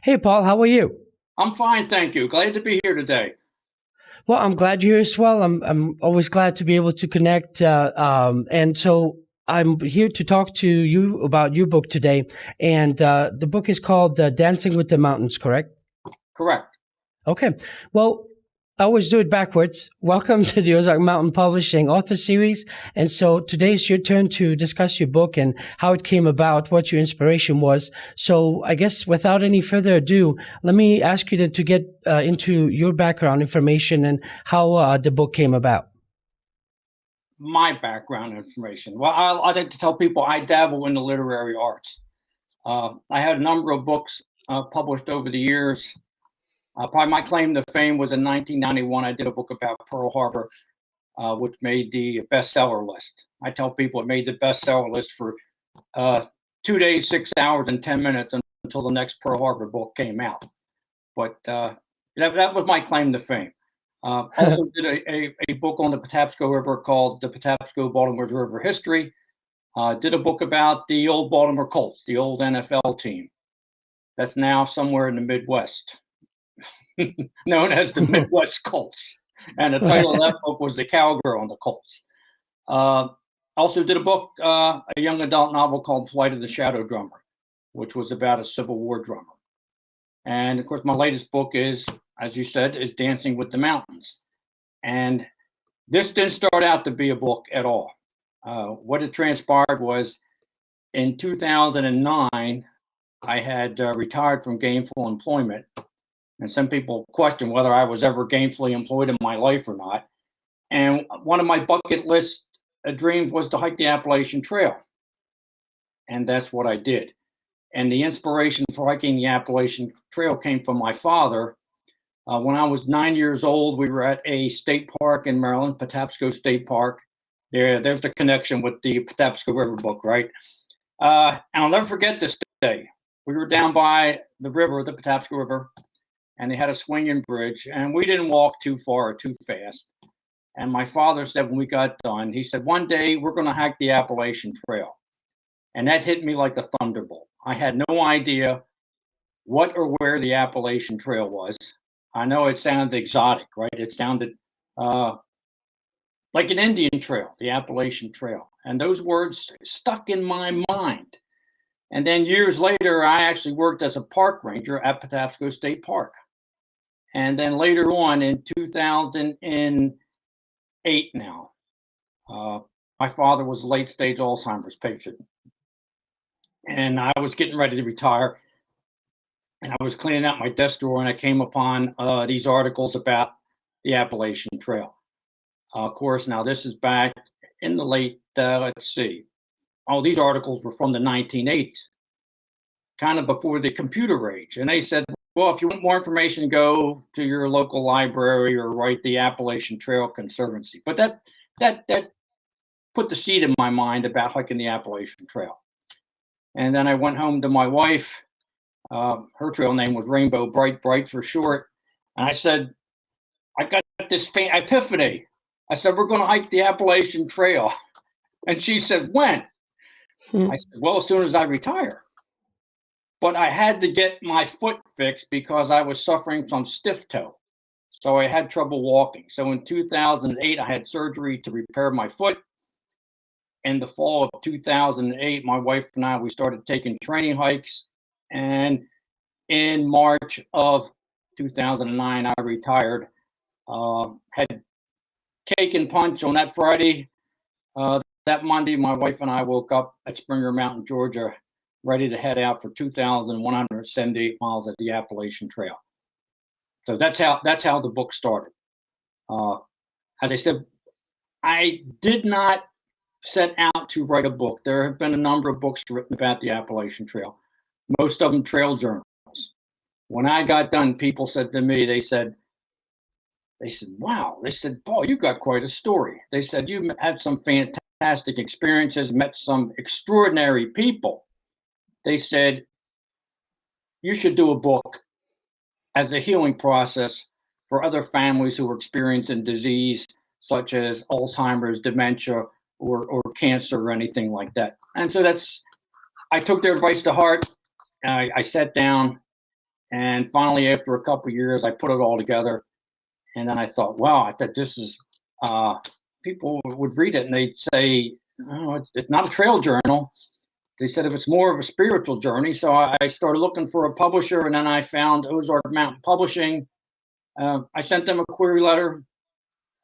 Hey, Paul, how are you? I'm fine, thank you. Glad to be here today. Well, I'm glad you're here as well. I'm always glad to be able to connect. And so I'm here to talk to you about your book today. And the book is called Dancing with the Mountains, correct? Correct. Okay. Well, I always do it backwards. Welcome to the Ozark Mountain Publishing author series. And so today is your turn to discuss your book and how it came about, what your inspiration was. So I guess without any further ado, let me ask you to get into your background information and how the book came about. My background information. Well, I like to tell people I dabble in the literary arts. I had a number of books published over the years. Probably my claim to fame was in 1991. I did a book about Pearl Harbor, which made the bestseller list. I tell people it made the bestseller list for 2 days, 6 hours, and 10 minutes until the next Pearl Harbor book came out. But that was my claim to fame. Also did a book on the Patapsco River called The Patapsco Baltimore River History. Did a book about the old Baltimore Colts, the old NFL team that's now somewhere in the Midwest, known as the Midwest Colts. And the title of that book was The Cowgirl and the Colts. Also did a book, a young adult novel called Flight of the Shadow Drummer, which was about a Civil War drummer. And of course, my latest book is, as you said, is Dancing with the Mountains. And this didn't start out to be a book at all. What had transpired was in 2009, I had retired from gainful employment. And some people question whether I was ever gainfully employed in my life or not. And one of my bucket list dreams was to hike the Appalachian Trail. And that's what I did. And the inspiration for hiking the Appalachian Trail came from my father. When I was 9 years old, we were at a state park in Maryland, Patapsco State Park. There's the connection with the Patapsco River book, right? And I'll never forget this day. We were down by the river, the Patapsco River, and they had a swinging bridge, and we didn't walk too far or too fast. And my father said when we got done, he said, one day we're going to hike the Appalachian Trail. And that hit me like a thunderbolt. I had no idea what or where the Appalachian Trail was. I know it sounded exotic, right? It sounded like an Indian trail, the Appalachian Trail. And those words stuck in my mind. And then years later, I actually worked as a park ranger at Patapsco State Park. And then later on in 2008 now, my father was a late stage Alzheimer's patient. And I was getting ready to retire. And I was cleaning out my desk drawer and I came upon these articles about the Appalachian Trail. Of course, now this is back in the late, let's see. Oh, these articles were from the 1980s, kind of before the computer age. And they said, well, if you want more information, go to your local library or write the Appalachian Trail Conservancy. But that put the seed in my mind about hiking the Appalachian Trail. And then I went home to my wife. Her trail name was Rainbow Bright for short. And I said, I got this epiphany. I said, we're going to hike the Appalachian Trail. And she said, when? I said, well, as soon as I retire. But I had to get my foot fixed because I was suffering from stiff toe. So I had trouble walking. So in 2008, I had surgery to repair my foot. In the fall of 2008, my wife and I, we started taking training hikes. And in March of 2009, I retired. Had cake and punch on that Friday. That Monday, my wife and I woke up at Springer Mountain, Georgia, ready to head out for 2,178 miles at the Appalachian Trail. So that's how the book started. As I said, I did not set out to write a book. There have been a number of books written about the Appalachian Trail, most of them trail journals. When I got done, people said to me, they said, wow. They said, Paul, you got quite a story. They said, you had some fantastic experiences, met some extraordinary people. They said, you should do a book as a healing process for other families who are experiencing disease such as Alzheimer's, dementia, or cancer or anything like that. And so I took their advice to heart. I sat down And finally, after a couple of years, I put it all together. And then I thought, wow, I thought this is, people would read it and they'd say, oh, it's not a trail journal. They said if it's more of a spiritual journey. So I started looking for a publisher, and then I found Ozark Mountain Publishing. I sent them a query letter.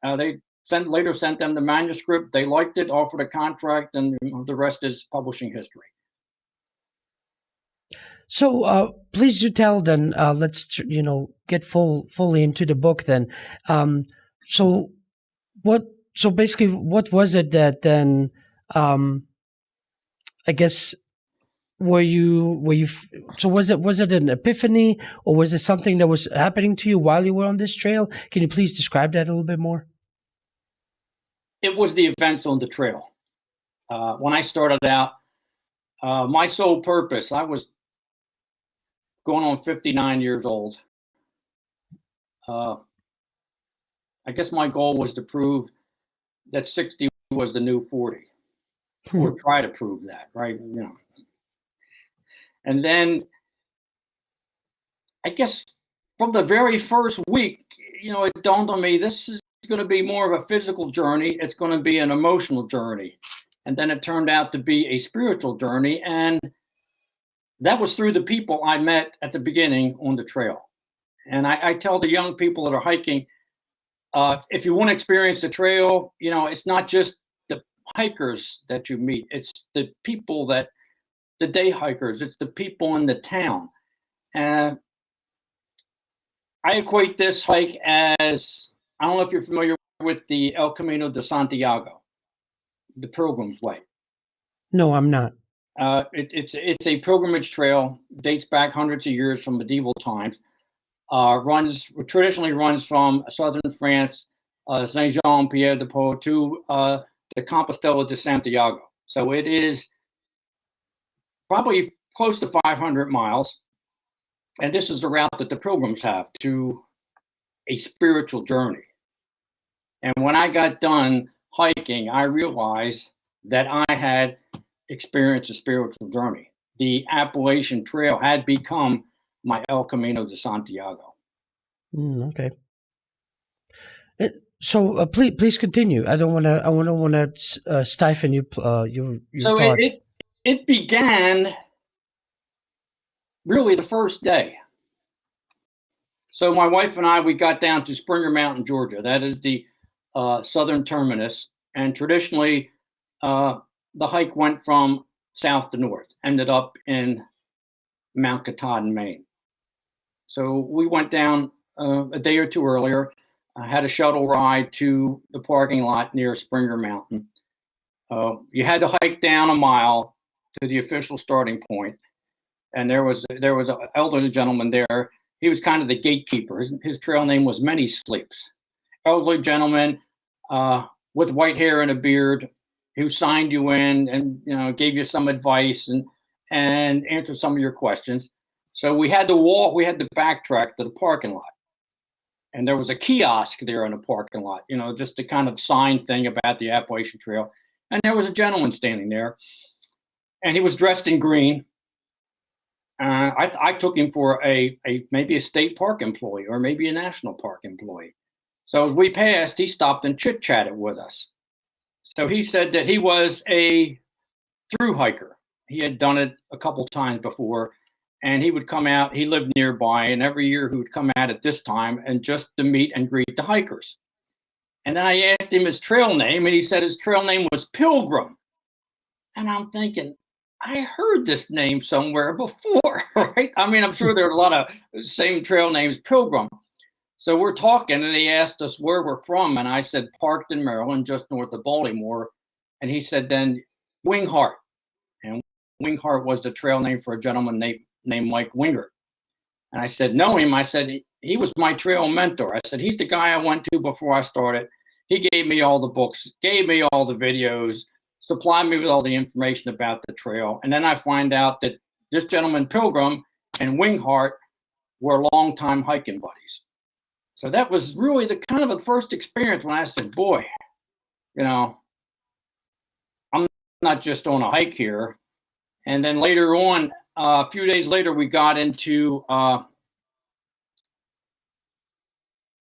They later sent them the manuscript. They liked it, offered a contract, and the rest is publishing history. So please do tell then. Let's get fully into the book then. So what? So basically, what was it that then? I guess were you? So was it an epiphany, or was it something that was happening to you while you were on this trail? Can you please describe that a little bit more? It was the events on the trail. When I started out, my sole purpose, I was going on 59 years old. I guess my goal was to prove that 60 was the new 40, or try to prove that, right? And then I guess from the very first week, it dawned on me, this is going to be more of a physical journey. It's going to be an emotional journey. And then it turned out to be a spiritual journey. And that was through the people I met at the beginning on the trail. And I tell the young people that are hiking, if you want to experience the trail, it's not just the hikers that you meet. It's the people the day hikers. It's the people in the town. And I equate this hike as, I don't know if you're familiar with the El Camino de Santiago, the Pilgrim's Way. No, I'm not. It's a pilgrimage trail, dates back hundreds of years from medieval times. Traditionally runs from southern France, Saint-Jean-Pied-de-Port to the Compostela de Santiago. So it is probably close to 500 miles. And this is the route that the pilgrims have to a spiritual journey. And when I got done hiking, I realized that I had experienced a spiritual journey. The Appalachian Trail had become my El Camino de Santiago. Okay. So please continue. I don't want to stifle your thoughts. It began really the first day. So my wife and I, we got down to Springer Mountain, Georgia. That is the southern terminus. And traditionally, the hike went from south to north, ended up in Mount Katahdin, Maine. So we went down a day or two earlier. I had a shuttle ride to the parking lot near Springer Mountain. You had to hike down a mile to the official starting point. And there was an elderly gentleman there. He was kind of the gatekeeper. His trail name was Many Sleeps. Elderly gentleman with white hair and a beard who signed you in and gave you some advice and answered some of your questions. So we had to backtrack to the parking lot. And there was a kiosk there in the parking lot, just the kind of sign thing about the Appalachian Trail. And there was a gentleman standing there, and he was dressed in green. I took him for maybe a state park employee or maybe a national park employee. So as we passed, he stopped and chit-chatted with us. So he said that he was a through hiker. He had done it a couple times before, and he would come out. He lived nearby, and every year he would come out at this time and just to meet and greet the hikers. And then I asked him his trail name, and he said his trail name was Pilgrim. And I'm thinking, I heard this name somewhere before, right? I mean, I'm sure there are a lot of same trail names, Pilgrim. So we're talking, and he asked us where we're from, and I said Parkton, Maryland, just north of Baltimore. And he said then Winghart, and Winghart was the trail name for a gentleman named Mike Wingert. And I said, know him? I said, he was my trail mentor. I said, he's the guy I went to before I started. He gave me all the books, gave me all the videos, supplied me with all the information about the trail. And then I find out that this gentleman, Pilgrim, and Winghart were longtime hiking buddies. So that was really the kind of the first experience when I said, boy, I'm not just on a hike here. And then later on, a few days later, we got into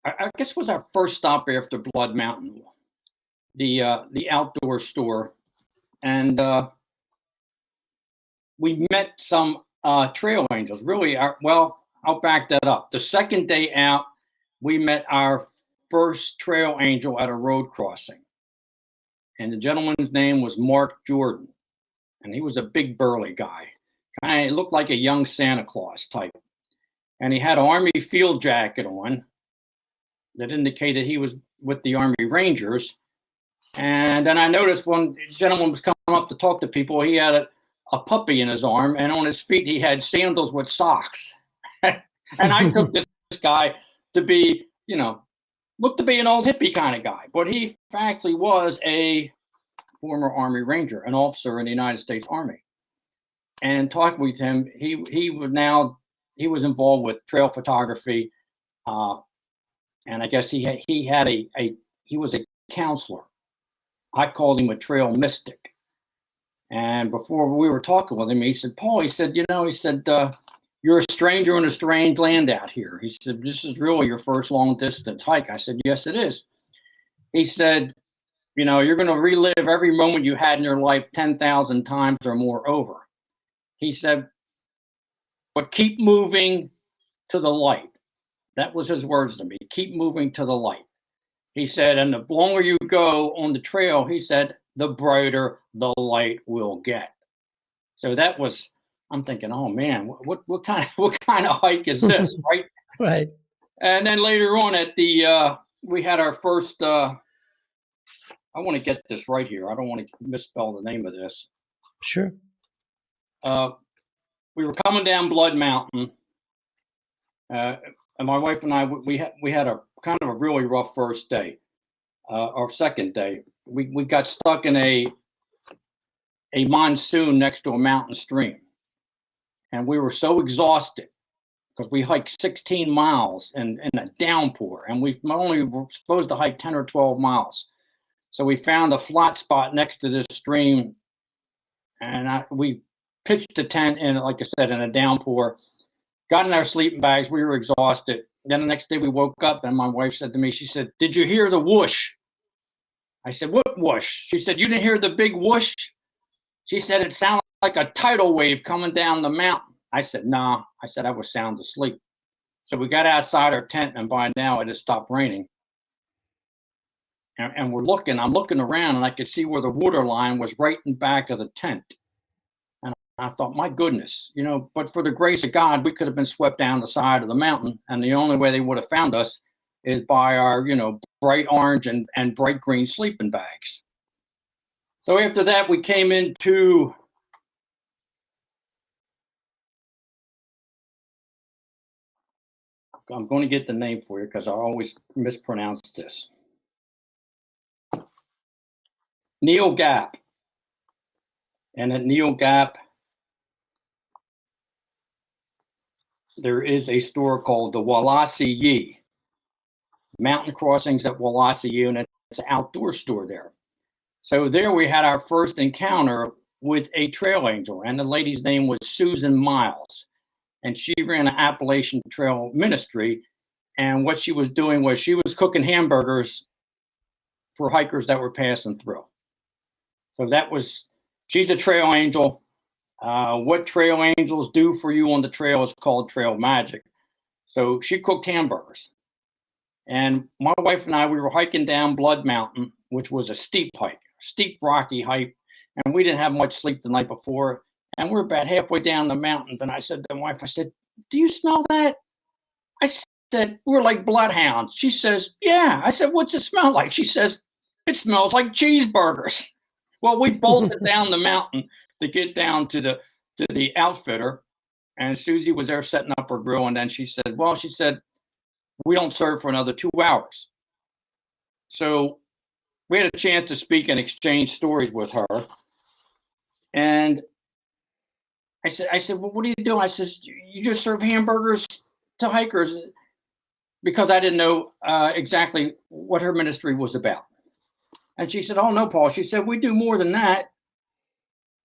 I guess it was our first stop after Blood Mountain, the outdoor store, and we met some trail angels. Really, well, I'll back that up. The second day out, we met our first trail angel at a road crossing, and the gentleman's name was Mark Jordan, and he was a big burly guy. Kind of looked like a young Santa Claus type, and he had an Army field jacket on that indicated he was with the Army Rangers. And then I noticed when the gentleman was coming up to talk to people, he had a puppy in his arm, and on his feet he had sandals with socks. And I took this guy to be, looked to be an old hippie kind of guy, but he actually was a former Army Ranger, an officer in the United States Army. And talking with him, he was involved with trail photography, and I guess he was a counselor. I called him a trail mystic. And before we were talking with him, he said, Paul, he said, you're a stranger in a strange land out here. He said, this is really your first long distance hike. I said, yes, it is. He said, you're going to relive every moment you had in your life 10,000 times or more over. He said, but keep moving to the light. That was his words to me. Keep moving to the light. He said, and the longer you go on the trail, he said, the brighter the light will get. So that was, I'm thinking, oh man, what kind of hike is this, right? Right. And then later on we had our first, I want to get this right here. I don't want to misspell the name of this. Sure. We were coming down Blood Mountain, and my wife and I, we had a kind of a really rough first day, or second day. We got stuck in a monsoon next to a mountain stream, and we were so exhausted because we hiked 16 miles in a downpour, and we only were supposed to hike 10 or 12 miles. So we found a flat spot next to this stream, and we pitched a tent in, like I said, in a downpour, got in our sleeping bags. We were exhausted. Then the next day we woke up, and my wife said to me, she said, did you hear the whoosh? I said, what whoosh? She said, you didn't hear the big whoosh? She said, it sounded like a tidal wave coming down the mountain. I said, nah. I said, I was sound asleep. So we got outside our tent, and by now it had stopped raining. And I'm looking around, and I could see where the water line was right in back of the tent. And I thought, my goodness, but for the grace of God, we could have been swept down the side of the mountain. And the only way they would have found us is by our, bright orange and bright green sleeping bags. So after that, we came into I'm going to get the name for you because I always mispronounce this. Neil Gap. And at Neil Gap, there is a store called the Wallace Mountain Crossings at Wallace, and it's an outdoor store there. So there we had our first encounter with a trail angel, and the lady's name was Susan Miles, and she ran an Appalachian Trail ministry. And what she was doing was she was cooking hamburgers for hikers that were passing through. So she's a trail angel. What trail angels do for you on the trail is called trail magic. So she cooked hamburgers. And my wife and I, we were hiking down Blood Mountain, which was a steep hike, steep rocky hike. And we didn't have much sleep the night before. And we're about halfway down the mountains. And I said to my wife, I said, do you smell that? I said, we're like bloodhounds. She says, yeah. I said, what's it smell like? She says, it smells like cheeseburgers. Well, we bolted down the mountain to get down to the outfitter. And Susie was there setting up her grill. And then she said, we don't serve for another 2 hours. So we had a chance to speak and exchange stories with her. And I said, well, what are you doing? I says, you just serve hamburgers to hikers, because I didn't know exactly what her ministry was about. And she said, oh, no, Paul. She said, we do more than that.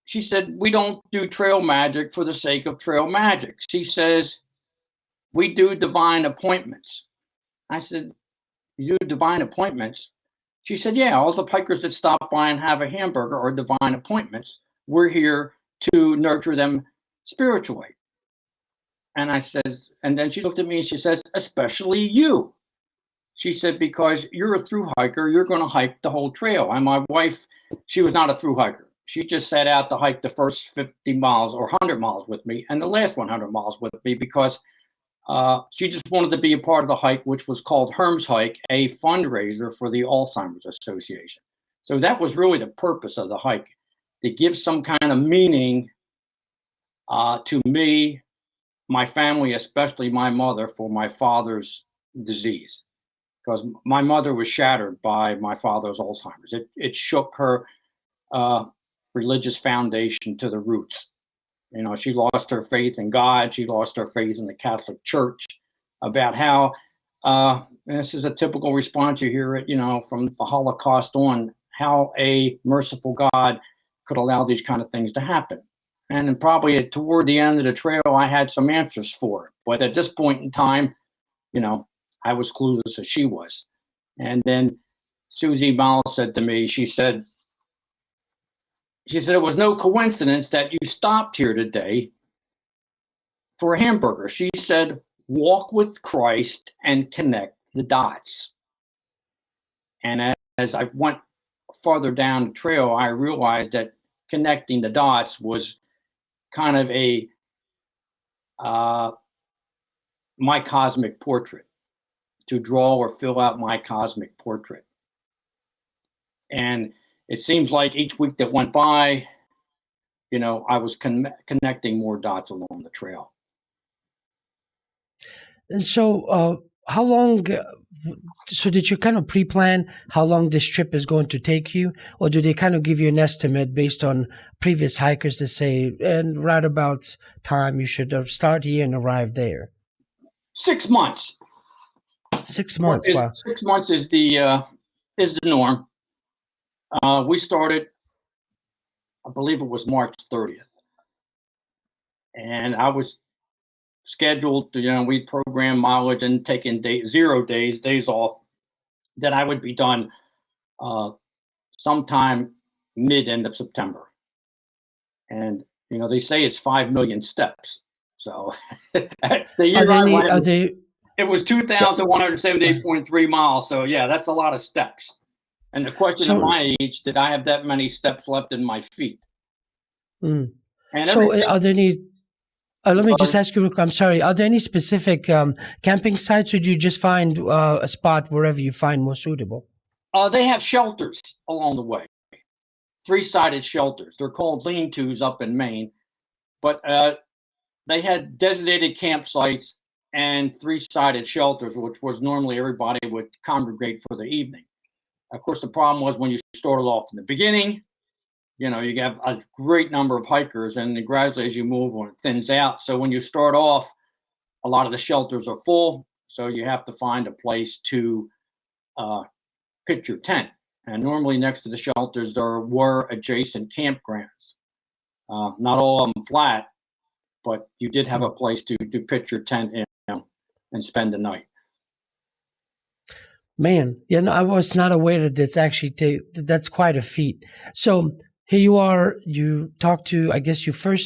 She said, we don't do trail magic for the sake of trail magic. She says, we do divine appointments. I said, you do divine appointments? She said, yeah, all the hikers that stop by and have a hamburger are divine appointments. We're here to nurture them spiritually. And I says, and then she looked at me and she says, especially you. She said, because you're a thru hiker, you're going to hike the whole trail. And my wife, she was not a thru hiker. She just set out to hike the first 50 miles or 100 miles with me and the last 100 miles with me because she just wanted to be a part of the hike, which was called Herm's Hike, a fundraiser for the Alzheimer's Association. So that was really the purpose of the hike, to give some kind of meaning to me, my family, especially my mother, for my father's disease. Because my mother was shattered by my father's Alzheimer's. It shook her religious foundation to the roots. You know, she lost her faith in God. She lost her faith in the Catholic Church. About how, and this is a typical response you hear it, you know, from the Holocaust on, how a merciful God could allow these kind of things to happen. And then probably toward the end of the trail, I had some answers for it. But at this point in time, you know, I was clueless as she was. And then Susie Miles said to me, she said, it was no coincidence that you stopped here today for a hamburger. She said, walk with Christ and connect the dots. And as I went farther down the trail, I realized that connecting the dots was kind of a my cosmic portrait, to draw or fill out my cosmic portrait. And it seems like each week that went by, you know, I was connecting more dots along the trail. And so, how long? So, did you kind of pre-plan how long this trip is going to take you, or do they kind of give you an estimate based on previous hikers to say, and right about time you should start here and arrive there? 6 months. 6 months. Wow. 6 months is the norm. We started, I believe it was March 30th, and I was scheduled to, you know, we program mileage and taking 0 days off, that I would be done sometime mid-end of September. And, you know, they say it's 5 million steps. So the year I went, it was 2,178.3 miles. So yeah, that's a lot of steps. And the question at my age, did I have that many steps left in my feet? And so are there any, let me just ask you, I'm sorry, are there any specific camping sites, or do you just find a spot wherever you find more suitable? They have shelters along the way, 3-sided shelters. They're called lean-tos up in Maine, but they had designated campsites and 3-sided shelters, which was normally everybody would congregate for the evening. Of course, the problem was when you started off in the beginning, you know, you have a great number of hikers, and then gradually as you move on, it thins out. So when you start off, a lot of the shelters are full. So you have to find a place to pitch your tent. And normally next to the shelters, there were adjacent campgrounds. Not all of them flat, but you did have a place to pitch your tent in, you know, and spend the night. Man, you know, I was not aware that it's actually that's quite a feat. So here you are. You talked to, I guess, I'm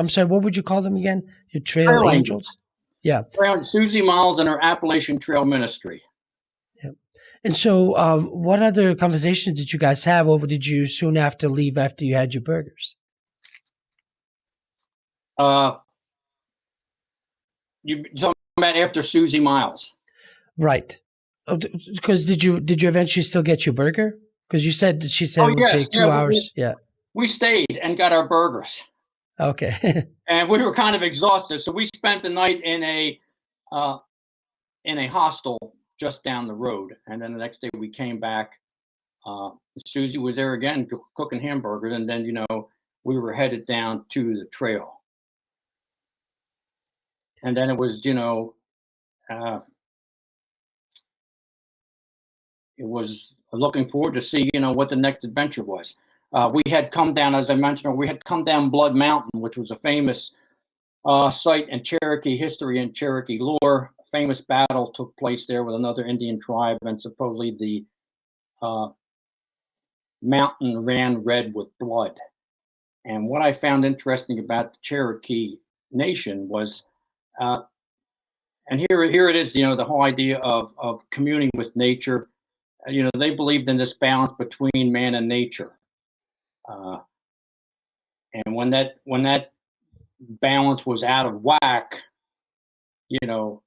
sorry, what would you call them again? Your trail angels? Yeah. Susie Miles and her Appalachian Trail Ministry. Yeah. And so, what other conversations did you guys have, or did you soon after leave after you had your burgers? You talking about after Susie Miles? Right. Because did you eventually still get your burger? Because she said it would take 2 hours. We stayed and got our burgers. Okay. And we were kind of exhausted, so we spent the night in a hostel just down the road. And then the next day we came back. Susie was there again cooking hamburgers, and then, you know, we were headed down to the trail. And then it was, you know, it was looking forward to see, you know, what the next adventure was. We had come down, as I mentioned, we had come down Blood Mountain, which was a famous site in Cherokee history and Cherokee lore famous battle took place there with another Indian tribe, and supposedly the uh, mountain ran red with blood. And what I found interesting about the Cherokee Nation was, uh, and here it is, the whole idea of communing with nature. They believed in this balance between man and nature. Uh, and when that balance was out of whack, you know,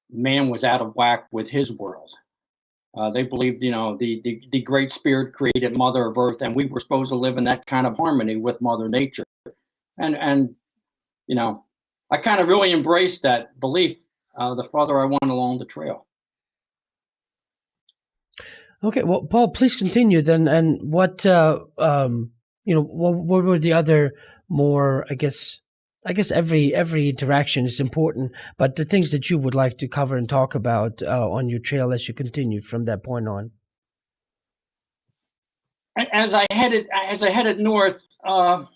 man was out of whack with his world. They believed, the Great Spirit created Mother of Earth, and we were supposed to live in that kind of harmony with Mother Nature. And I kind of really embraced that belief the farther I went along the trail. Okay, well, Paul, please continue then. And what what were the other more? I guess every interaction is important, but the things that you would like to cover and talk about on your trail as you continued from that point on. As I headed north, like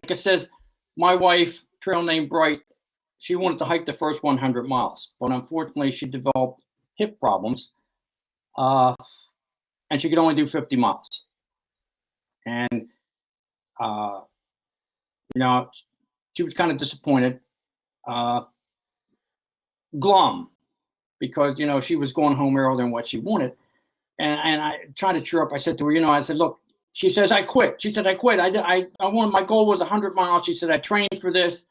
I says, my wife, trail name Bright, she wanted to hike the first 100 miles, but unfortunately, she developed hip problems, and she could only do 50 miles. And uh, she was kind of disappointed, uh, glum, because she was going home earlier than what she wanted. And I tried to cheer up. I said to her, I said, look. She says, I quit. She said, I quit. I wanted, my goal was 100 miles. She said, I trained for this.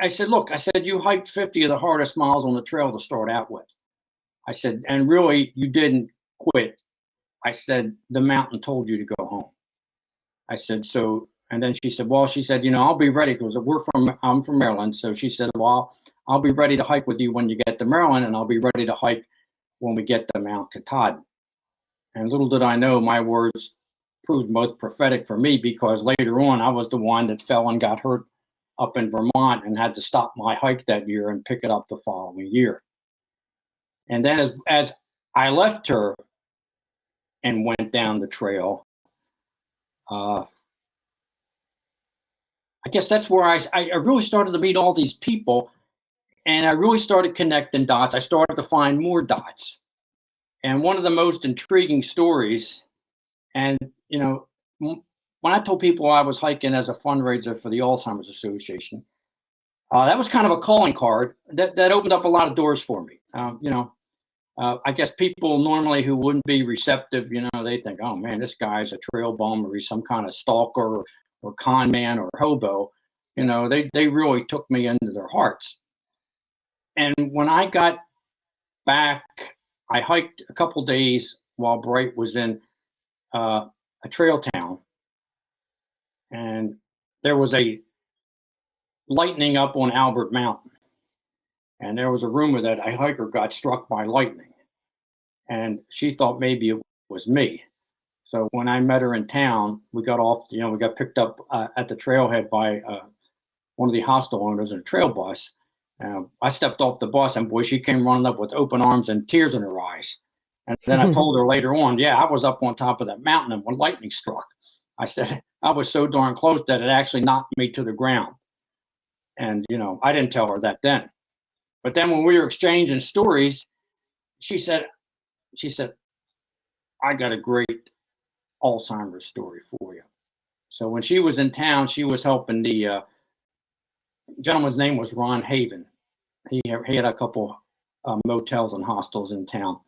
I said, look, you hiked 50 of the hardest miles on the trail to start out with. I said, and really, you didn't quit. I said, the mountain told you to go home. I said, so, and then she said, I'll be ready, because I'm from Maryland. So she said, well, I'll be ready to hike with you when you get to Maryland, and I'll be ready to hike when we get to Mount Katahdin. And little did I know, my words proved most prophetic for me, because later on I was the one that fell and got hurt up in Vermont and had to stop my hike that year and pick it up the following year. And then as I left her and went down the trail, I guess that's where I really started to meet all these people, and I really started connecting dots. I started to find more dots. And one of the most intriguing stories, and when I told people I was hiking as a fundraiser for the Alzheimer's Association, that was kind of a calling card that opened up a lot of doors for me. I guess people normally who wouldn't be receptive, they think, oh man, this guy's a trail bum, or he's some kind of stalker or con man or hobo. They really took me into their hearts. And when I got back, I hiked a couple days while Bright was in a trail town, and there was a lightning up on Albert Mountain, and there was a rumor that a hiker got struck by lightning, and she thought maybe it was me. So when I met her in town, we got off. We got picked up at the trailhead by one of the hostel owners in a trail bus. I stepped off the bus, and boy, she came running up with open arms and tears in her eyes. And then I told her later on, yeah, I was up on top of that mountain, and when lightning struck, I said I was so darn close that it actually knocked me to the ground. And I didn't tell her that then. But then when we were exchanging stories, she said, I got a great Alzheimer's story for you. So when she was in town, she was helping the gentleman's name was Ron Haven. He had a couple motels and hostels in town,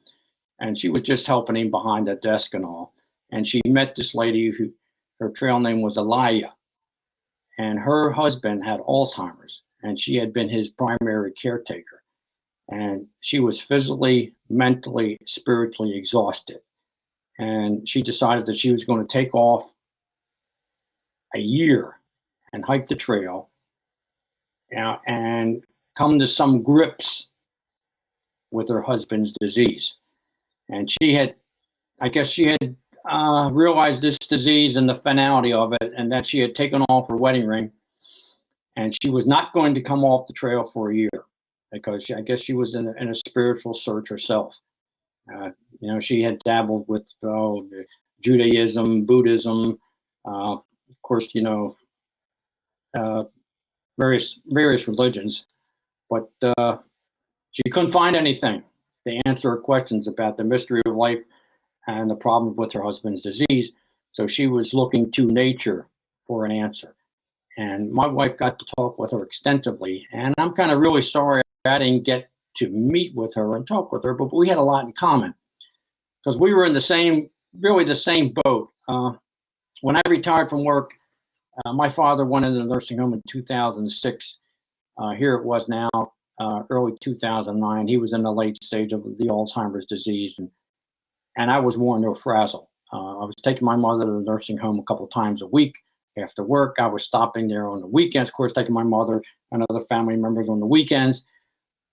and she was just helping him behind the desk and all. And she met this lady who, her trail name was Elia, and her husband had Alzheimer's, and she had been his primary caretaker. And she was physically, mentally, spiritually exhausted. And she decided that she was going to take off a year and hike the trail, and come to some grips with her husband's disease. And I guess she had realized this disease and the finality of it, and that she had taken off her wedding ring, and she was not going to come off the trail for a year, because I guess she was in a spiritual search herself. She had dabbled with Judaism, Buddhism, of course, various religions, but She couldn't find anything to answer her questions about the mystery of life and the problems with her husband's disease. So she was looking to nature for an answer. And my wife got to talk with her extensively. And I'm kind of really sorry I didn't get to meet with her and talk with her, but we had a lot in common because we were in really the same boat. When I retired from work, my father went into the nursing home in 2006. Here it was now, early 2009. He was in the late stage of the Alzheimer's disease, and I was more no frazzle. I was taking my mother to the nursing home a couple of times a week after work. I was stopping there on the weekends, of course, taking my mother and other family members on the weekends.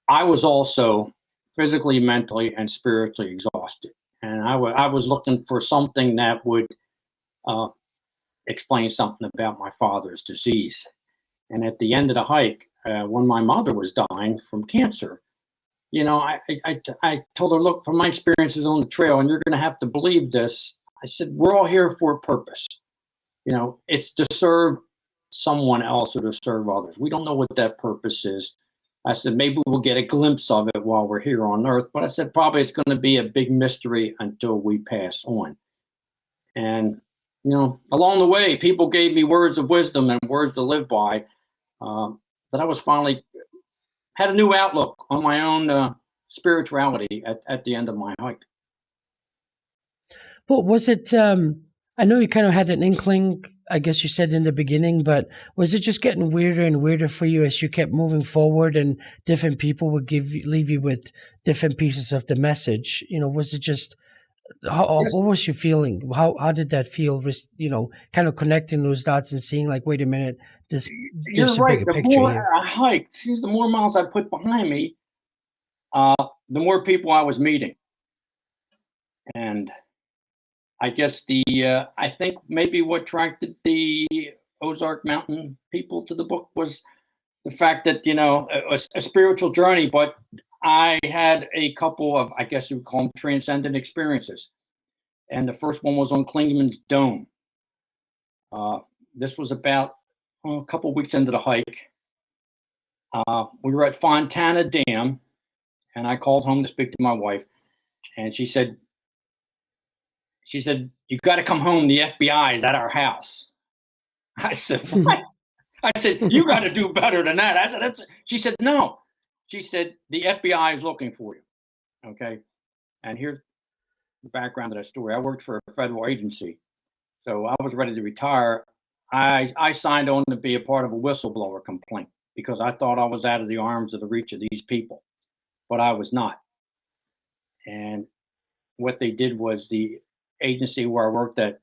I was also physically, mentally, and spiritually exhausted. And I was looking for something that would explain something about my father's disease. And at the end of the hike, when my mother was dying from cancer, I told her, look, from my experiences on the trail, and you're going to have to believe this. I said, we're all here for a purpose. It's to serve someone else or to serve others. We don't know what that purpose is. I said, maybe we'll get a glimpse of it while we're here on earth. But I said, probably it's going to be a big mystery until we pass on. And, along the way, people gave me words of wisdom and words to live by, that I was finally had a new outlook on my own spirituality at the end of my hike. Well, was it, I know you kind of had an inkling, I guess you said in the beginning, but was it just getting weirder and weirder for you as you kept moving forward and different people would leave you with different pieces of the message? Was it just, Yes. what was you feeling? How did that feel, kind of connecting those dots and seeing like, wait a minute, there's You're a right. bigger The picture more here. I hiked, seems the more miles I put behind me, the more people I was meeting. And I guess I think maybe what attracted the Ozark Mountain people to the book was the fact that, it was a spiritual journey, but I had a couple of, I guess you would call them transcendent experiences. And the first one was on Klingman's Dome. This was about a couple weeks into the hike. We were at Fontana Dam, and I called home to speak to my wife, and she said, you got to come home. The FBI is at our house. I said, what? I said, you got to do better than that. I said, she said, no. She said, the FBI is looking for you. Okay. And here's the background of that story. I worked for a federal agency. So I was ready to retire. I signed on to be a part of a whistleblower complaint because I thought I was out of the arms of the reach of these people, but I was not. And what they did was the agency where I worked at,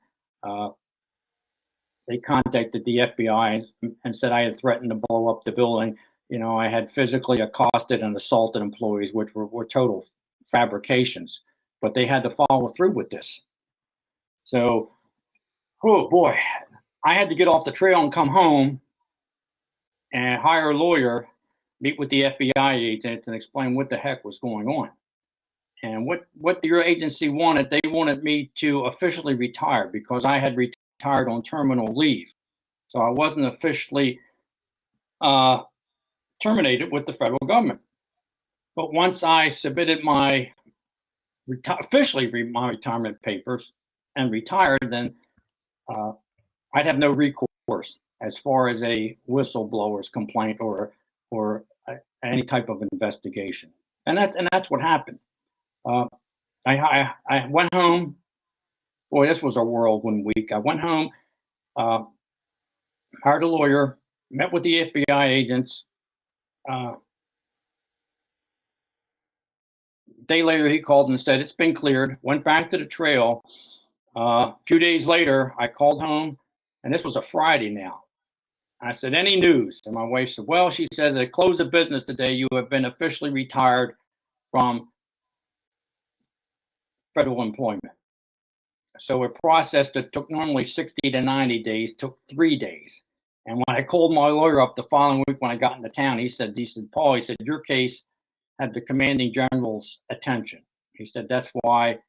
they contacted the FBI and said I had threatened to blow up the building. I had physically accosted and assaulted employees, which were total fabrications, but they had to follow through with this. So, oh boy, I had to get off the trail and come home and hire a lawyer, meet with the FBI agents and explain what the heck was going on. And what your agency wanted, they wanted me to officially retire because I had retired on terminal leave. So I wasn't officially terminated with the federal government. But once I submitted my retirement papers and retired, then I'd have no recourse as far as a whistleblower's complaint or any type of investigation. And that's what happened. I went home. Boy, this was a whirlwind week. I went home, hired a lawyer, met with the FBI agents. Day later, he called and said, it's been cleared. Went back to the trail. A few days later, I called home, and this was a Friday now. I said, any news? And my wife said, well, she says, at close of business today, you have been officially retired from federal employment. So a process that took normally 60 to 90 days took 3 days. And when I called my lawyer up the following week when I got into town, he said, Paul, your case had the commanding general's attention. He said, that's why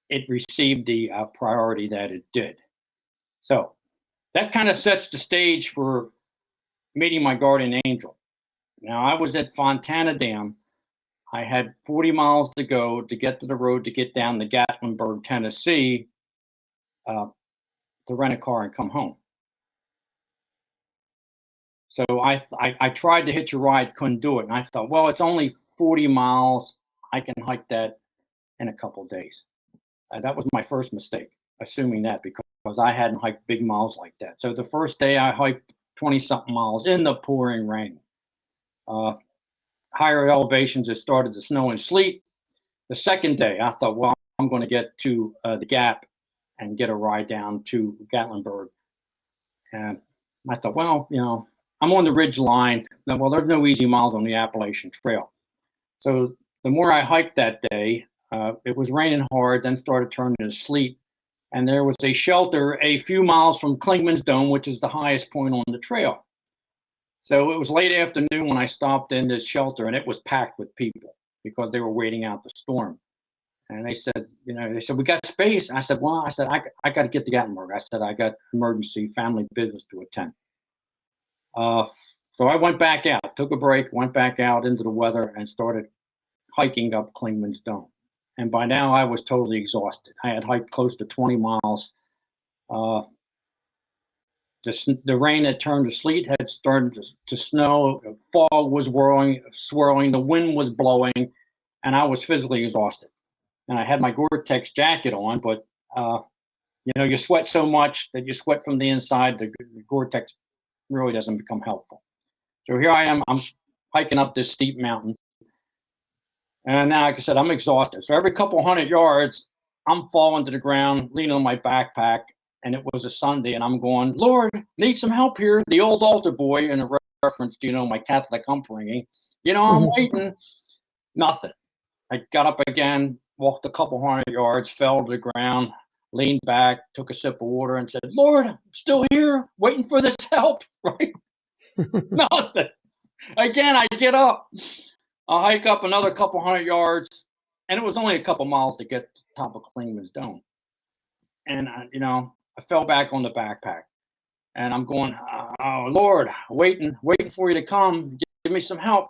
it received the priority that it did. So that kind of sets the stage for meeting my guardian angel. Now, I was at Fontana Dam I had 40 miles to go to get to the road to get down to Gatlinburg, Tennessee, uh, to rent a car and come home. So I tried to hitch a ride, couldn't do it. And I thought, well, it's only 40 miles. I can hike that in a couple of days. That was my first mistake, assuming that because I hadn't hiked big miles like that. So the first day I hiked 20 something miles in the pouring rain. Higher elevations, it started to snow and sleet. The second day, I thought, well, I'm going to get to the Gap and get a ride down to Gatlinburg. And I thought, well, I'm on the ridge line. Well, there's no easy miles on the Appalachian Trail. So the more I hiked that day, it was raining hard, then started turning to sleet. And there was a shelter a few miles from Clingman's Dome, which is the highest point on the trail. So it was late afternoon when I stopped in this shelter, and it was packed with people because they were waiting out the storm. And they said, we got space. And I said, I got to get to Gatlinburg. I said, I got emergency family business to attend. So I went back out, took a break, went back out into the weather and started hiking up Clingman's Dome. And by now I was totally exhausted. I had hiked close to 20 miles. The rain had turned to sleet, had started to snow. The fog was swirling, the wind was blowing, and I was physically exhausted. And I had my Gore-Tex jacket on, but you sweat so much that you sweat from the inside. The Gore-Tex really doesn't become helpful. So here I am. I'm hiking up this steep mountain. And now, like I said, I'm exhausted. So every couple hundred yards, I'm falling to the ground, leaning on my backpack. And it was a Sunday, and I'm going, Lord, need some help here. The old altar boy, in a reference to, my Catholic upbringing. I'm waiting. Nothing. I got up again, walked a couple hundred yards, fell to the ground, leaned back, took a sip of water, and said, Lord, I'm still here, waiting for this help, right? Nothing. Again, I get up. I hike up another couple hundred yards, and it was only a couple miles to get to the top of Clingman's Dome. And, I fell back on the backpack. And I'm going, oh, Lord, waiting for you to come. Give me some help.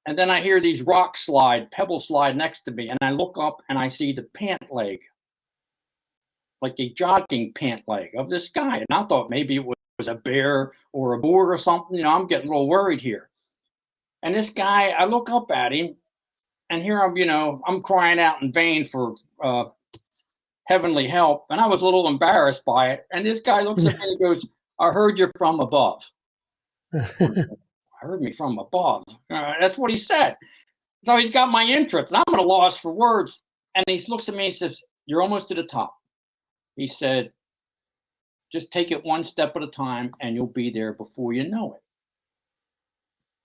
And then I hear these pebble slide next to me. And I look up and I see the pant leg, like a jogging pant leg of this guy. And I thought maybe it was a bear or a boar or something. I'm getting a little worried here. And this guy, I look up at him, and here I'm crying out in vain for heavenly help. And I was a little embarrassed by it. And this guy looks at me and goes, I heard you're from above. I heard me from above. That's what he said. So he's got my interest. And I'm at a loss for words. And he looks at me and says, you're almost to the top. He said, just take it one step at a time and you'll be there before you know it.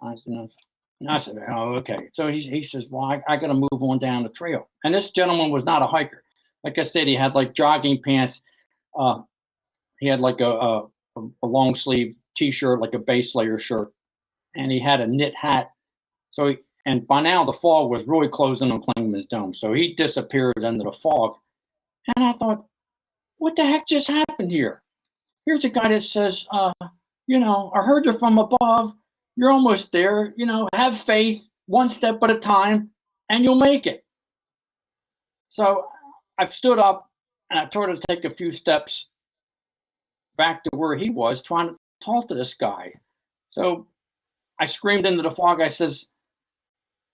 I said, oh, okay. So he says, well, I got to move on down the trail. And this gentleman was not a hiker. Like I said, he had like jogging pants. He had like a long sleeve T-shirt, like a base layer shirt. And he had a knit hat. And by now the fog was really closing on Clingman's Dome. So he disappeared into the fog. And I thought, what the heck just happened here? Here's a guy that says, I heard you're from above. You're almost there. Have faith, one step at a time, and you'll make it. So I stood up and I tried to take a few steps back to where he was, trying to talk to this guy. So I screamed into the fog. I says,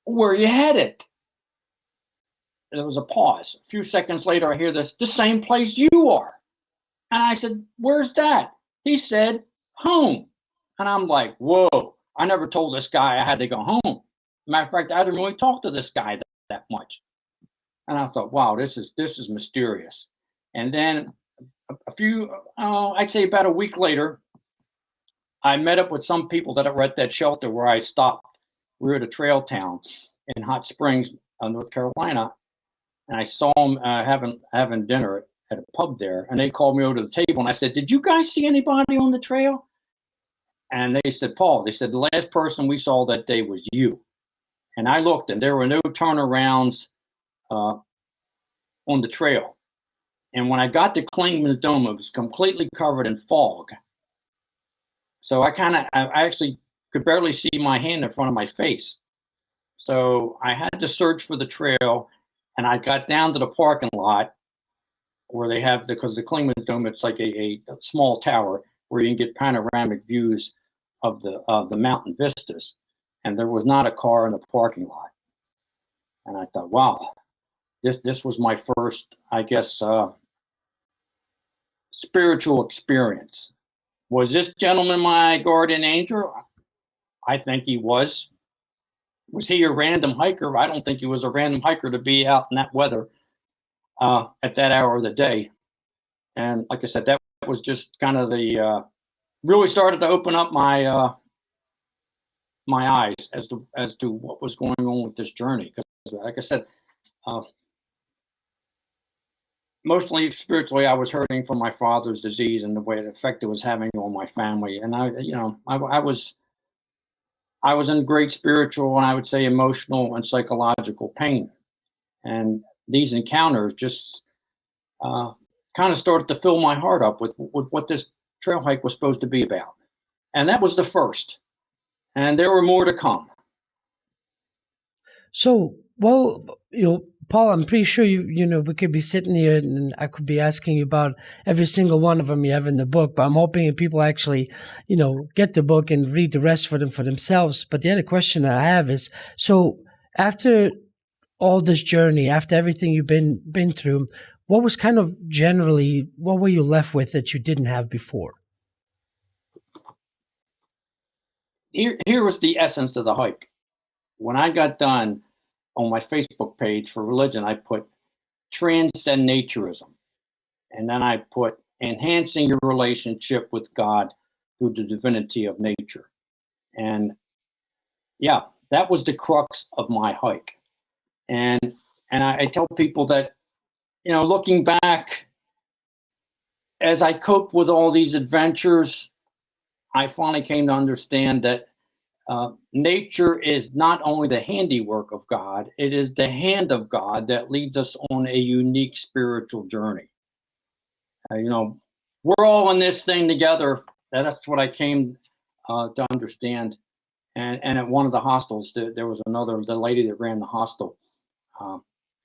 where are you headed? There was a pause. A few seconds later, I hear this, the same place you are. And I said, where's that? He said, home. And I'm like, whoa, I never told this guy I had to go home. Matter of fact, I didn't really talk to this guy that much. And I thought, wow, this is mysterious. And then I'd say about a week later, I met up with some people that were at that shelter where I stopped. We were at a trail town in Hot Springs, North Carolina. And I saw them having dinner at a pub there. And they called me over to the table and I said, did you guys see anybody on the trail? And they said, Paul, the last person we saw that day was you. And I looked and there were no turnarounds on the trail. And when I got to Clingman's Dome, it was completely covered in fog. So I actually could barely see my hand in front of my face. So I had to search for the trail, and I got down to the parking lot where they have because the Klingman's Dome, it's like a small tower where you can get panoramic views of the mountain vistas, and there was not a car in the parking lot. And I thought, wow, this was my first, I guess, spiritual experience. Was this gentleman my guardian angel? I think he was. Was he a random hiker? I don't think he was a random hiker to be out in that weather at that hour of the day. And like I said, that was just kind of the really started to open up my my eyes as to what was going on with this journey. Because, like I said, uh, mostly spiritually, I was hurting from my father's disease and the way it effect it was having on my family. And I was in great spiritual and I would say emotional and psychological pain. And these encounters just kind of started to fill my heart up with what this trail hike was supposed to be about. And that was the first. And there were more to come. So, well, Paul, I'm pretty sure we could be sitting here and I could be asking you about every single one of them you have in the book, but I'm hoping that people actually, get the book and read the rest for themselves. But the other question I have is, so after all this journey, after everything you've been through, what was kind of generally, what were you left with that you didn't have before? Here was the essence of the hike. When I got done on my Facebook page for religion, I put transcend naturism. And then I put enhancing your relationship with God through the divinity of nature. And yeah, that was the crux of my hike. And I tell people that, looking back, as I coped with all these adventures, I finally came to understand that nature is not only the handiwork of God, it is the hand of God that leads us on a unique spiritual journey. We're all in this thing together. That's what I came to understand. And at one of the hostels, there was the lady that ran the hostel.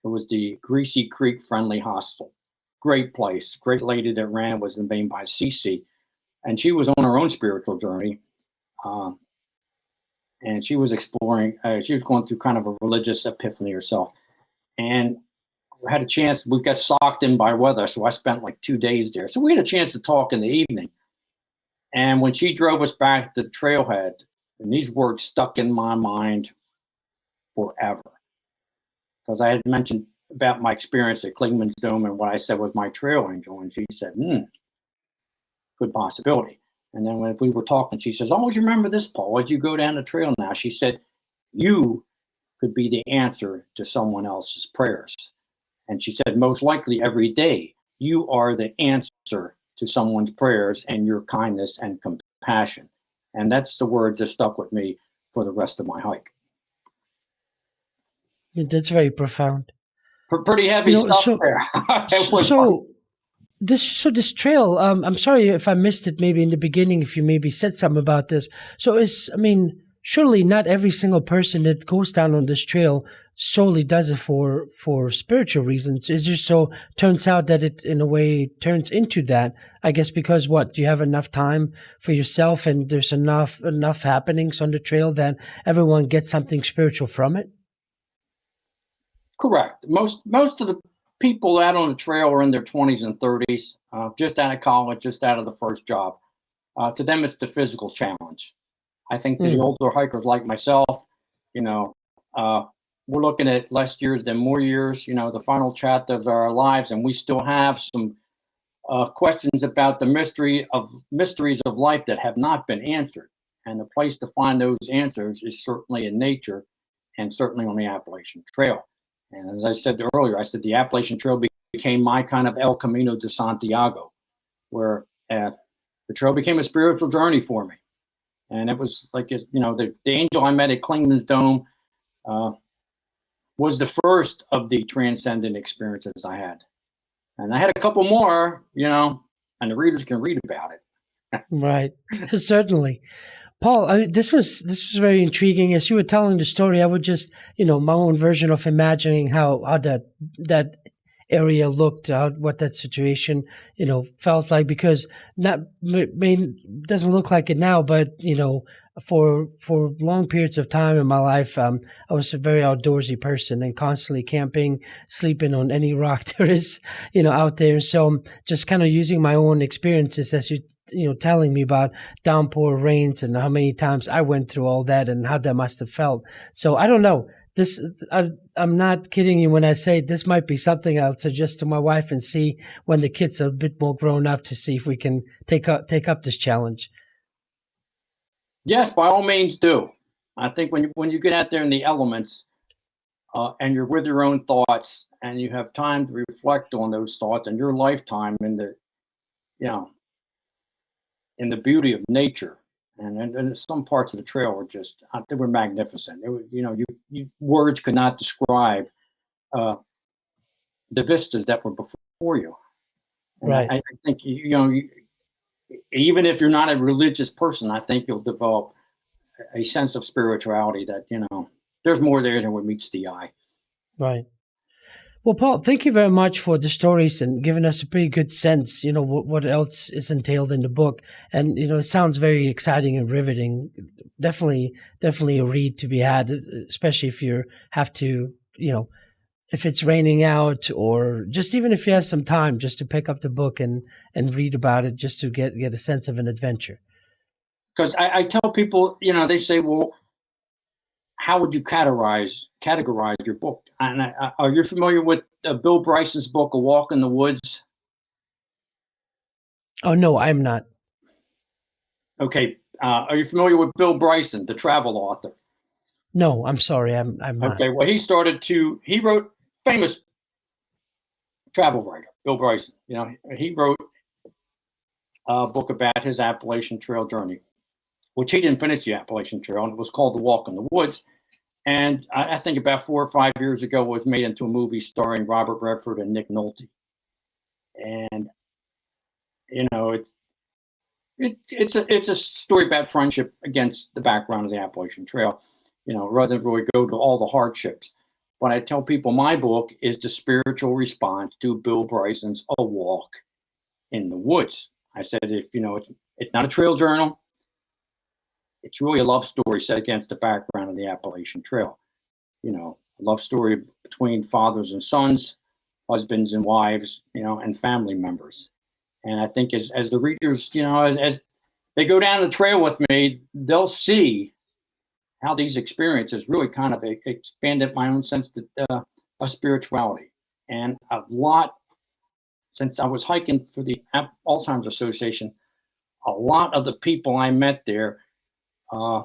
It was the Greasy Creek Friendly Hostel. Great place. Great lady that ran was named by Cece. And she was on her own spiritual journey. And she was exploring, she was going through kind of a religious epiphany herself. And we had a chance, we got socked in by weather, so I spent like 2 days there. So we had a chance to talk in the evening. And when she drove us back to the trailhead, and these words stuck in my mind forever. Because I had mentioned about my experience at Klingman's Dome and what I said was my trail angel. And she said, good possibility. And then when we were talking, she says, always remember this, Paul, as you go down the trail now, she said, you could be the answer to someone else's prayers. And she said, most likely every day, you are the answer to someone's prayers and your kindness and compassion. And that's the word that stuck with me for the rest of my hike. Yeah, that's very profound. Pretty heavy stuff there. This trail, I'm sorry if I missed it maybe in the beginning, if you maybe said something about this. So surely not every single person that goes down on this trail solely does it for spiritual reasons. It's just so turns out that it in a way turns into that, I guess, because you have enough time for yourself and there's enough happenings on the trail that everyone gets something spiritual from it. Correct. Most of the people out on the trail are in their 20s and 30s, just out of college, just out of the first job. To them, it's the physical challenge. I think to the older hikers like myself, we're looking at less years than more years, the final chapter of our lives, and we still have some questions about the mysteries of life that have not been answered. And the place to find those answers is certainly in nature and certainly on the Appalachian Trail. And as I said earlier, the Appalachian Trail became my kind of El Camino de Santiago, where the trail became a spiritual journey for me. And it was like, the angel I met at Klingman's Dome was the first of the transcendent experiences I had. And I had a couple more, and the readers can read about it. Right, certainly. Paul, this was very intriguing. As you were telling the story, I would just, my own version of imagining how that area looked, what that situation, felt like, because not doesn't look like it now, but for long periods of time in my life, I was a very outdoorsy person and constantly camping, sleeping on any rock there is, out there. So just kind of using my own experiences as telling me about downpour rains and how many times I went through all that and how that must have felt. So I don't know. I'm not kidding you when I say this might be something I'll suggest to my wife and see when the kids are a bit more grown up, to see if we can take up this challenge. Yes, by all means do. I think when you get out there in the elements, and you're with your own thoughts, and you have time to reflect on those thoughts and your lifetime in the you know in the beauty of nature. And some parts of the trail were just they were magnificent. It was, you words could not describe uh, the vistas that were before you. And Right. I think even if you're not a religious person, I think you'll develop a sense of spirituality that there's more there than what meets the eye. Right. Well, Paul, thank you very much for the stories and giving us a pretty good sense, what else is entailed in the book. And, it sounds very exciting and riveting. Definitely a read to be had, especially if you have to, if it's raining out, or just even if you have some time just to pick up the book and read about it, just to get a sense of an adventure. Because I tell people, they say, well, how would you categorize your book? And are you familiar with Bill Bryson's book, A Walk in the Woods? Oh, no, I'm not. Okay. Are you familiar with Bill Bryson, the travel author? No, I'm sorry, I'm not. Okay. Well, he wrote, famous travel writer, Bill Bryson. He wrote a book about his Appalachian Trail journey, which he didn't finish the Appalachian Trail, and it was called The Walk in the Woods. And I think about 4 or 5 years ago, it was made into a movie starring Robert Redford and Nick Nolte. And it's a story about friendship against the background of the Appalachian Trail. Rather than really go to all the hardships. But I tell people my book is the spiritual response to Bill Bryson's A Walk in the Woods. I said, if it's not a trail journal. It's really a love story set against the background of the Appalachian Trail. A love story between fathers and sons, husbands and wives, and family members. And I think as the readers, as they go down the trail with me, they'll see how these experiences really kind of expanded my own sense of spirituality. And a lot, since I was hiking for the Alzheimer's Association, a lot of the people I met there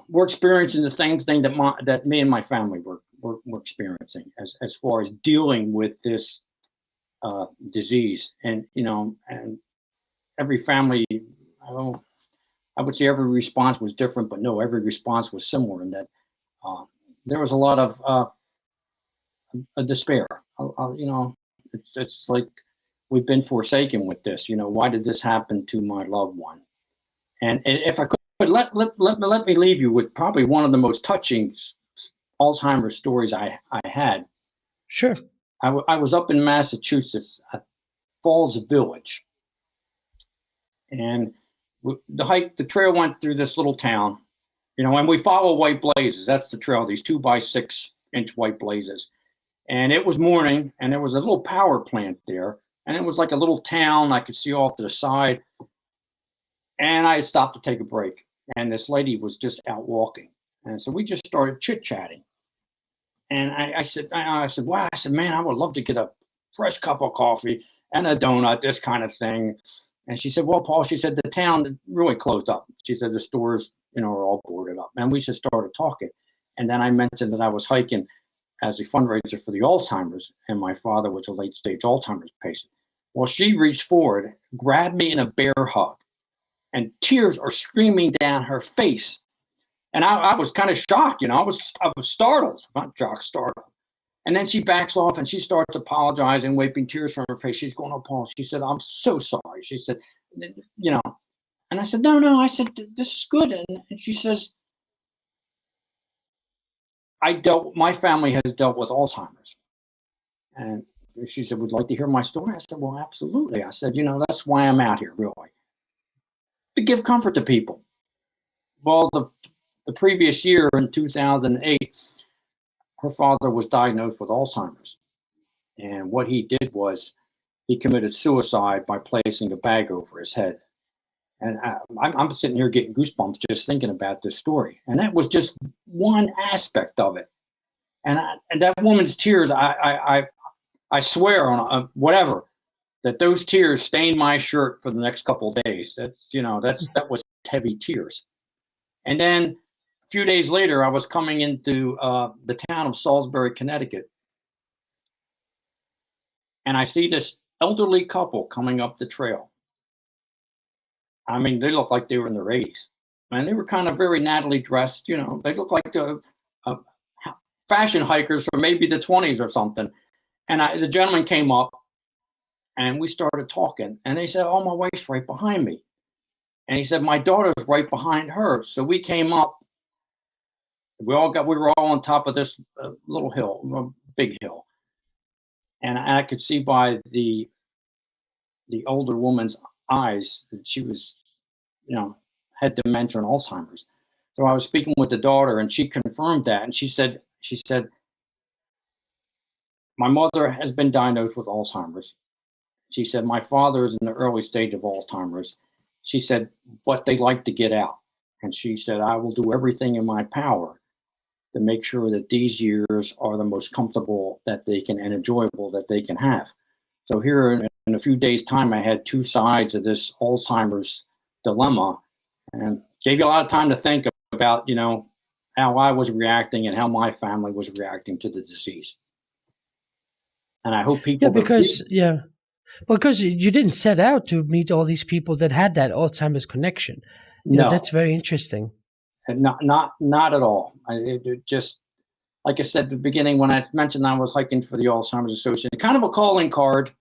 we're experiencing the same thing that me and my family were experiencing as far as dealing with this disease. And and every family, I would say every response was different, but no, every response was similar in that there was a lot of despair. It's like we've been forsaken with this. Why did this happen to my loved one? And if I could. But let me leave you with probably one of the most touching Alzheimer's stories I had. Sure. I was up in Massachusetts at Falls Village, and the trail went through this little town, and we follow white blazes. That's the trail, these 2-by-6-inch white blazes. And it was morning, and there was a little power plant there, and it was like a little town I could see off to the side. And I had stopped to take a break. And this lady was just out walking. And so we just started chit-chatting. And I said, wow, man, I would love to get a fresh cup of coffee and a donut, this kind of thing. And she said, well, Paul, she said, the town really closed up. She said, the stores, are all boarded up. And we just started talking. And then I mentioned that I was hiking as a fundraiser for the Alzheimer's, and my father was a late-stage Alzheimer's patient. Well, she reached forward, grabbed me in a bear hug, and tears are streaming down her face. And I was kind of shocked, I was startled, not shocked, startled. And then she backs off and she starts apologizing, wiping tears from her face. She's going, oh, Paul, she said, I'm so sorry. She said, And I said, no. I said, this is good. And she says, my family has dealt with Alzheimer's. And she said, would you like to hear my story? I said, well, absolutely. I said, that's why I'm out here, really, to give comfort to people. Well, the previous year in 2008, her father was diagnosed with Alzheimer's. And what he did was he committed suicide by placing a bag over his head. And I'm sitting here getting goosebumps just thinking about this story. And that was just one aspect of it. And that woman's tears, I swear on whatever, that those tears stained my shirt for the next couple of days. That was heavy tears. And then a few days later, I was coming into the town of Salisbury, Connecticut. And I see this elderly couple coming up the trail. I mean, they looked like they were in their 80s. And they were kind of very nattily dressed. They looked like fashion hikers from maybe the 20s or something. And the gentleman came up and we started talking. And they said, oh, my wife's right behind me. And he said, my daughter's right behind her. So we came up. We were all on top of this little hill, big hill. And I could see by the older woman's eyes that she was, had dementia and Alzheimer's. So I was speaking with the daughter and she confirmed that. And she said, my mother has been diagnosed with Alzheimer's. She said, my father is in the early stage of Alzheimer's. She said, but they like to get out. And she said, I will do everything in my power to make sure that these years are the most comfortable that they can and enjoyable that they can have. So here in a few days' time, I had two sides of this Alzheimer's dilemma and gave you a lot of time to think about, how I was reacting and how my family was reacting to the disease. And I hope people... Because you didn't set out to meet all these people that had that Alzheimer's connection. No. That's very interesting. Not at all. It just, like I said at the beginning, when I mentioned I was hiking for the Alzheimer's Association, kind of a calling card.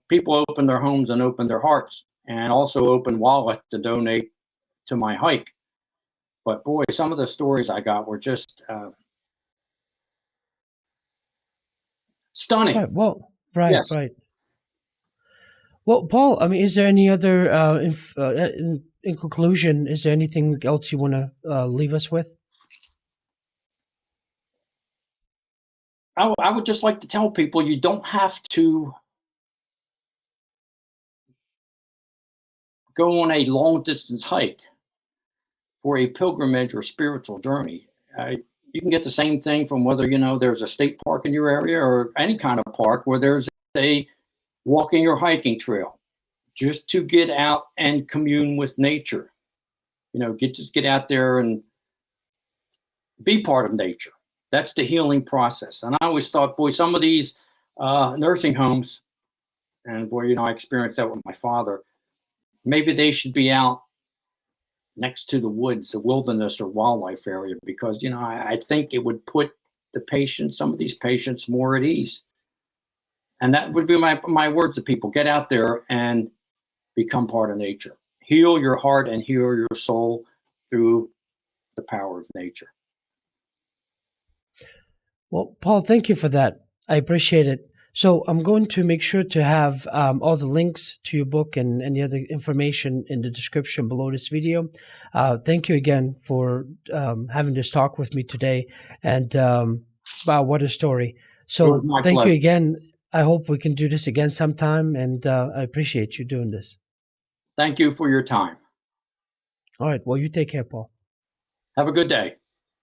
People open their homes and open their hearts and also open wallets to donate to my hike. But boy, some of the stories I got were just stunning. Right. Well, right, yes. Right. Well, Paul, I mean, is there any other, in conclusion, is there anything else you want to leave us with? I would just like to tell people you don't have to go on a long distance hike for a pilgrimage or spiritual journey. You can get the same thing from whether, there's a state park in your area or any kind of park where there's a walking or hiking trail, just to get out and commune with nature. Get out there and be part of nature. That's the healing process. And I always thought, boy, some of these nursing homes, and boy, I experienced that with my father, maybe they should be out next to the woods, the wilderness or wildlife area, because, I think it would put some of these patients more at ease. And that would be my word to people. Get out there and become part of nature. Heal your heart and heal your soul through the power of nature. Well, Paul, thank you for that. I appreciate it. So I'm going to make sure to have all the links to your book and any other information in the description below this video. Thank you again for having this talk with me today. And wow, what a story. So thank you again. I hope we can do this again sometime. And I appreciate you doing this. Thank you for your time. All right. Well, you take care, Paul. Have a good day.